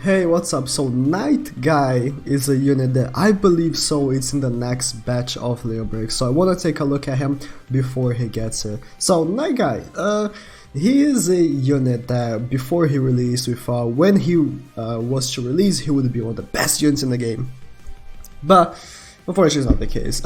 Hey, what's up? So Night Guy is a unit that I believe so it's in the next batch of Leo Break, so I want to take a look at him before he gets here. So Night Guy, he is a unit that before he released, we thought when he was to release, he would be one of the best units in the game. But unfortunately, it's not the case.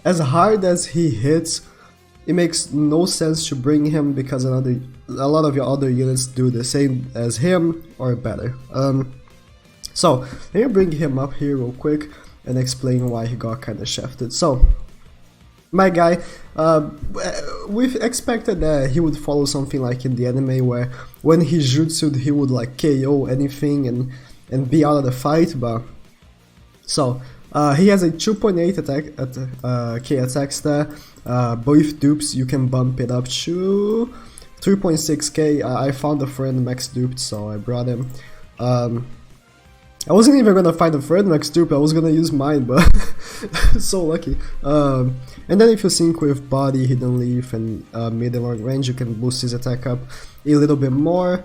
As hard as he hits, it makes no sense to bring him because a lot of your other units do the same as him or better. So let me bring him up here real quick and explain why he got kind of shafted. So my guy, we expected that he would follow something like in the anime where when he jutsu'd he would like KO anything and be out of the fight, but so he has a 2.8 attack K attack stat. Both dupes you can bump it up to 3.6k. I found a friend max duped, so I brought him. I wasn't even gonna find a friend max dupe, I was gonna use mine, but so lucky. And then if you sync with body, hidden leaf, and mid and long range, you can boost his attack up a little bit more.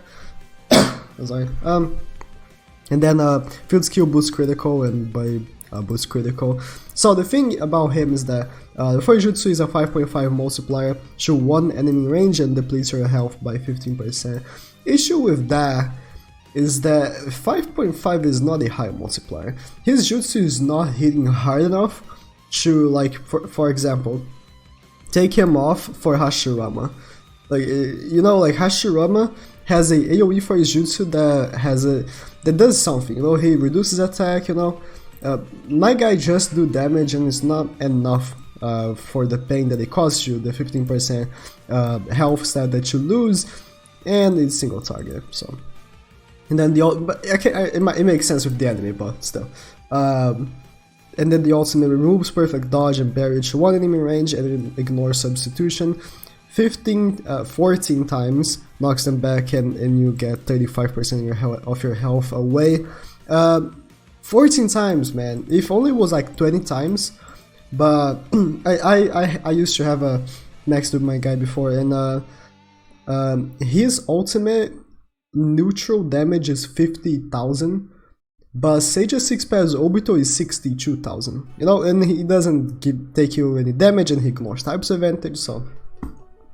Sorry. And then field skill boost critical, and by boost critical. So the thing about him is that the first jutsu is a 5.5 multiplier to one enemy range and depletes your health by 15%. Issue with that is that 5.5 is not a high multiplier. His jutsu is not hitting hard enough to, like, for example, take him off for Hashirama. Like, you know, like Hashirama has a AoE for his jutsu that does something, you know, he reduces attack, you know. My guy just do damage and it's not enough for the pain that it costs you, the 15% health stat that you lose, and it's single target, so. And then it makes sense with the anime, but still. And then the ultimate removes perfect dodge and barrier to one enemy range and ignores substitution. 14 times knocks them back and you get 35% of your health away. 14 times, man. If only it was like 20 times, but I used to have a max with my guy before, and his ultimate neutral damage is 50,000, but Sage 6 Pass Obito is 62,000. You know, and he doesn't take you any damage and he ignores types advantage, so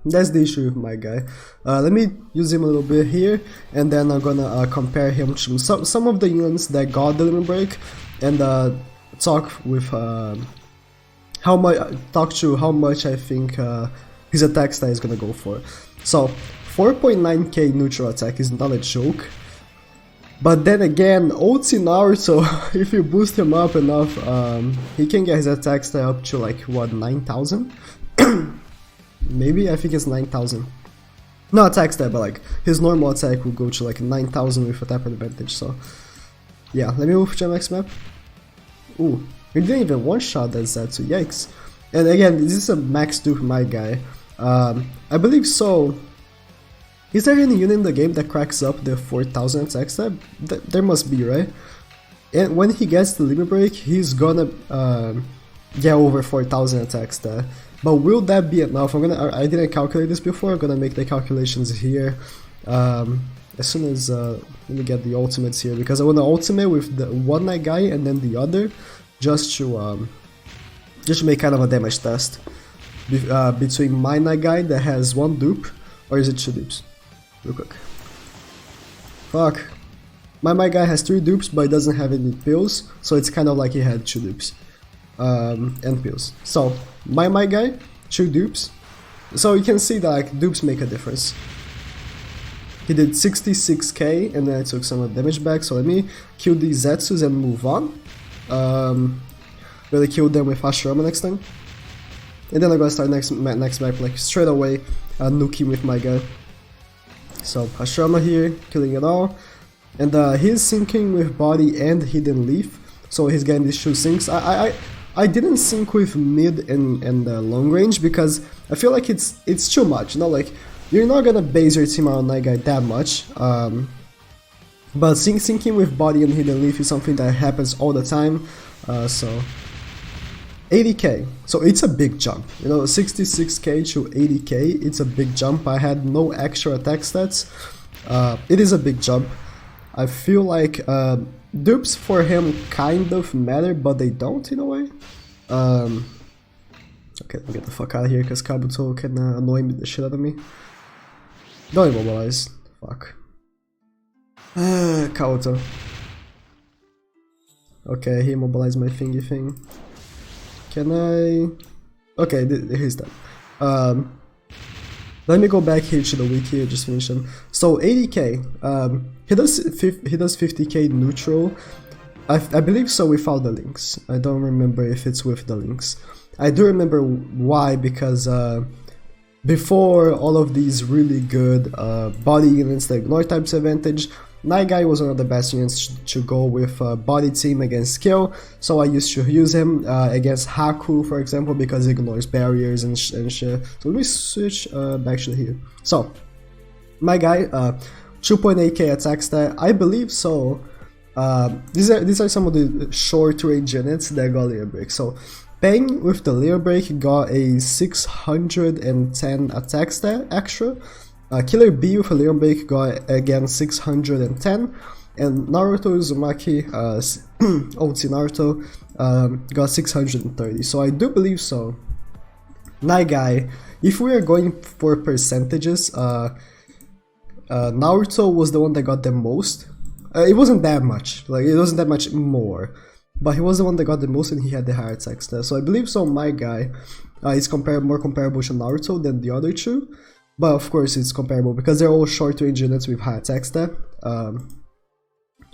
that's the issue with my guy. Let me use him a little bit here, and then I'm gonna compare him to some of the units that got the limit break, and talk how much I think his attack stat is gonna go for. So 4.9k neutral attack is not a joke, but then again, OT Naruto, if you boost him up enough, he can get his attack stat up to like what, 9,000. Maybe, I think it's 9,000. Not attack stat, but like his normal attack will go to like 9,000 with a tap advantage, so yeah, let me move to the next map. Ooh, he didn't even one-shot that Zetsu, yikes. And again, this is a max dupe my guy. I believe so. Is there any unit in the game that cracks up the 4,000 attack stat? There must be, right? And when he gets the limit break, he's gonna get over 4,000 attack stat. But will that be enough? I didn't calculate this before, I'm gonna make the calculations here. As soon as, let me get the ultimates here, because I want to ultimate with the one night guy and then the other, just to make kind of a damage test. Between my night guy that has one dupe, or is it two dupes? Real quick. Fuck. My guy has 3 dupes, but he doesn't have any pills, so it's kind of like he had 2 dupes. And pills. So my guy, 2 dupes. So you can see that like dupes make a difference. He did 66k and then I took some of the damage back, so let me kill these Zetsus and move on. Really kill them with Hashirama next time. And then I'm gonna start next map like straight away, nuking with my guy. So Hashirama here, killing it all. And he's syncing with body and hidden leaf, so he's getting these 2 syncs. I didn't sync with mid and long range because I feel like it's too much, you know, like you're not gonna base your team around Night Guy that much, but syncing with body and hidden leaf is something that happens all the time, so 80k, so it's a big jump, you know, 66k to 80k, it's a big jump. I had no extra attack stats, it is a big jump. I feel like dupes for him kind of matter, but they don't in a way. Okay, let me get the fuck out of here because Kabuto can annoy the shit out of me. Don't immobilize. Fuck. Kabuto. Okay, he immobilized my thingy thing. Can I... Okay, here's that. Let me go back here to the wiki, just finish him. So 80k, he does 50k neutral. I believe so without the links. I don't remember if it's with the links. I do remember why, because before all of these really good body units, the ignore types advantage, Night Guy was one of the best units to go with body team against skill, so I used to use him against Haku, for example, because he ignores barriers and shit. So let me switch back to here. So, my guy, 2.8k attack stat, I believe so. These are some of the short range units that got layer break. So, Peng with the layer break got a 610 attack stat extra. Killer B with a layer break got again 610, and Naruto Uzumaki, OT Naruto, got 630. So I do believe so. Night Guy, if we are going for percentages, Naruto was the one that got the most. It wasn't that much, like it wasn't that much more, but he was the one that got the most and he had the higher attack stat. So I believe so. My guy is more comparable to Naruto than the other two. But of course it's comparable because they're all short range units with high attack stat. So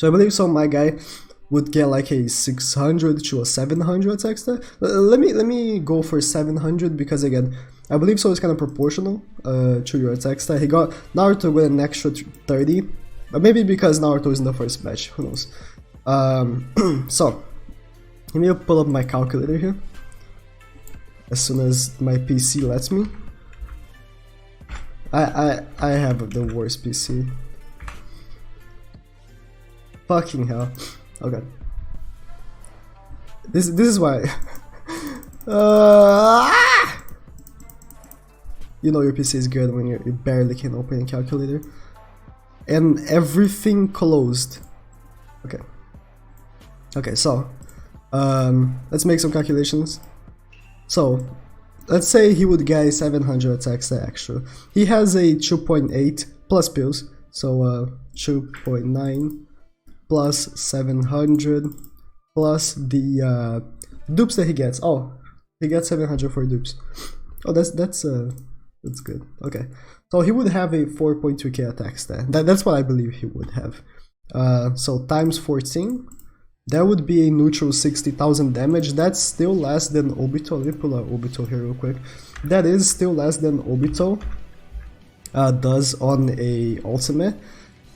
I believe so. My guy would get like a 600 to a 700 attack stat. Let me go for 700 because again, I believe so it's kind of proportional to your attack stat. He got Naruto with an extra 30, but maybe because Naruto is in the first batch, who knows. So let me pull up my calculator here as soon as my PC lets me. I have the worst PC. Fucking hell. Okay. This is why. You know your PC is good when you barely can open a calculator. And everything closed. Okay. Okay, so let's make some calculations. So let's say he would get 700 attack stat extra. He has a 2.8 plus pills, so 2.9 plus 700 plus the dupes that he gets. Oh, he gets 700 for dupes. Oh, that's good. Okay, so he would have a 4.2k attack stat. That's what I believe he would have. So times 14. That would be a neutral 60,000 damage. That's still less than Obito. Let me pull out Obito here real quick. That is still less than Obito does on a ultimate,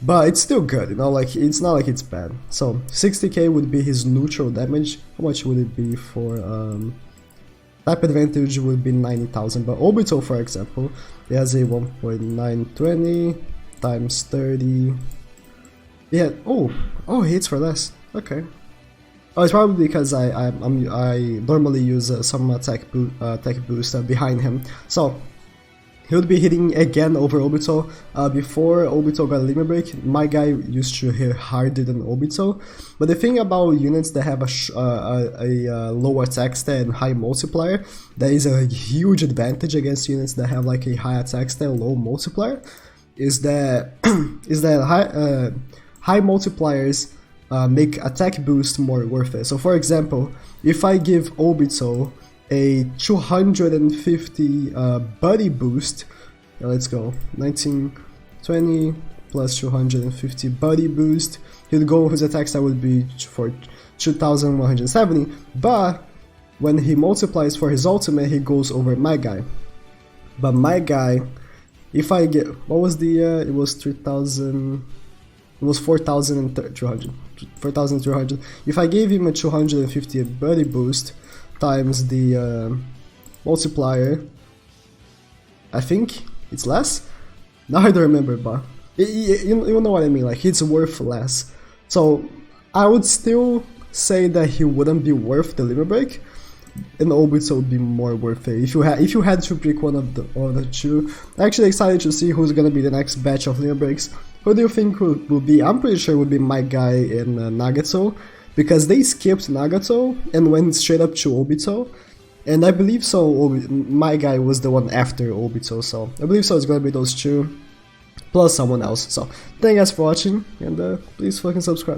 but it's still good, you know, like it's not like it's bad. So 60k would be his neutral damage. How much would it be for type advantage? Would be 90,000, but Obito, for example, he has a 1.920 times 30. Yeah, oh, he hits for less. Okay. Oh, it's probably because I normally use some tech boost behind him. So he would be hitting again over Obito. Before Obito got a limit break, my guy used to hit harder than Obito. But the thing about units that have a low attack stat and high multiplier, that is a huge advantage against units that have like a high attack stat, low multiplier, is that high multipliers make attack boost more worth it. So for example, if I give Obito a 250 buddy boost, let's go 1920 plus 250 buddy boost, he'd go, his attack stat would be for 2170, but when he multiplies for his ultimate, he goes over my guy. But my guy, if I get, what was the it was 3000, it was 4,300. If I gave him a 250 buddy boost times the multiplier, I think it's less. Now I don't remember, but you know what I mean. Like it's worth less. So I would still say that he wouldn't be worth the limit break, and Obito would be more worth it. If you had to pick one of the two, I'm actually excited to see who's gonna be the next batch of limit breaks. who do you think would be? I'm pretty sure it would be my guy in Nagato, because they skipped Nagato and went straight up to Obito. And I believe so, my guy was the one after Obito, so I believe so it's gonna be those two, plus someone else. So, thank you guys for watching, and please fucking subscribe.